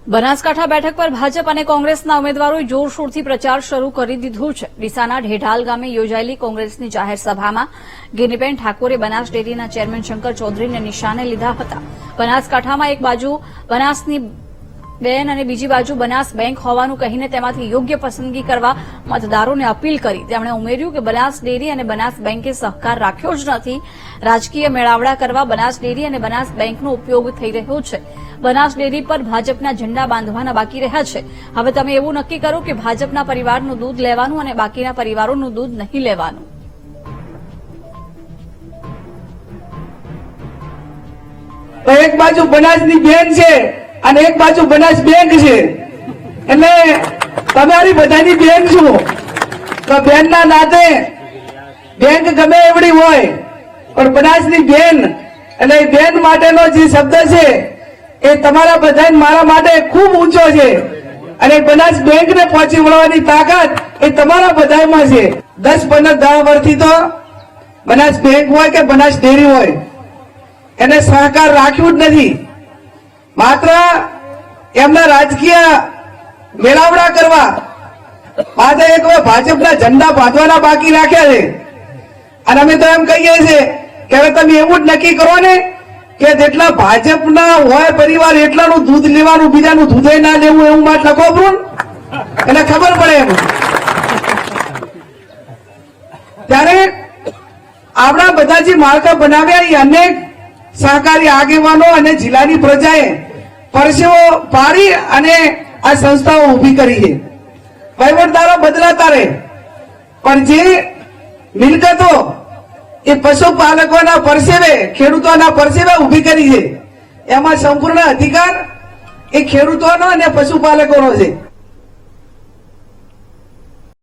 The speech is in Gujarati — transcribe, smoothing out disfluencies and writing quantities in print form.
બનાસકાંઠા બેઠક પર ભાજપ અને કોંગ્રેસના ઉમેદવારોએ જોરશોરથી પ્રચાર શરૂ કરી દીધો છે। ડીસાના ઢેઢાલ ગામે યોજાયેલી કોંગ્રેસની જાહેર સભામાં ગિનીબેન ઠાકોરે બનાસ ડેરીના ચેરમેન શંકર ચૌધરીને નિશાને લીધા હતા। બનાસકાંઠામાં એક બાજુ બનાસની બેન અને બીજી બાજુ બનાસ બેંક હોવાનું કહીને તેમાંથી યોગ્ય પસંદગી કરવા મતદારોને અપીલ કરી। તેમણે ઉમેર્યું કે બનાસ ડેરી અને બનાસ બેંકે સહકાર રાખ્યો જ નથી। રાજકીય મેળાવડા કરવા બનાસ ડેરી અને બનાસ બેંકનો ઉપયોગ થઈ રહ્યો છે। બનાસ ડેરી પર ભાજપના ઝંડા બાંધવાના બાકી રહ્યા છે। હવે તમે એવું નક્કી કરો કે ભાજપના પરિવારનું દૂધ લેવાનું અને બાકીના પરિવારોનું દૂધ નહીં લેવાનું। એક બાજુ બનાસની બેન છે અને એક બાજુ બનાસ બેંક છે, એટલે તમારી બધાની બેન છું તો બેનના નાતે બેંક ગમે એવડી હોય પણ બનાસની બેન એટલે બેન માટેનો જે શબ્દ છે એ તમારા બધા મારા માટે ખૂબ ઊંચો છે અને બનાસ બેંકને પહોંચી વળવાની તાકાત એ તમારા બધામાં છે। 10-15 વર્ષથી તો બનાસ બેંક હોય કે બનાસ ડેરી હોય એને સહકાર રાખ્યું જ નથી। માત્ર એમના રાજકીય મેળાવડા કરવા માત્ર એક ભાજપના ઝંડા બાંધવાના બાકી રાખ્યા છે। અને અમે તો એમ કહીએ છીએ કે હવે તમે એવું જ નક્કી કરો ને કે જેટલા ભાજપના હોય પરિવાર એટલાનું દૂધ લેવાનું, બીજાનું દૂધે ના લેવું, એવું વાત લખો પ્રું એટલે ખબર પડે એમ। ત્યારે આપણા બધા જે માળખા બનાવ્યા એ અનેક સહકારી આગેવાનો અને જિલ્લાની પ્રજાએ પરસેવો પાડી અને આ સંસ્થાઓ ઉભી કરી છે। વહીવટદારો બદલાતા રહે પણ જે મિલકતો એ પશુપાલકોના પરસેવે, ખેડૂતોના પરસેવે ઉભી કરી છે, એમાં સંપૂર્ણ અધિકાર એ ખેડૂતોનો અને પશુપાલકોનો છે।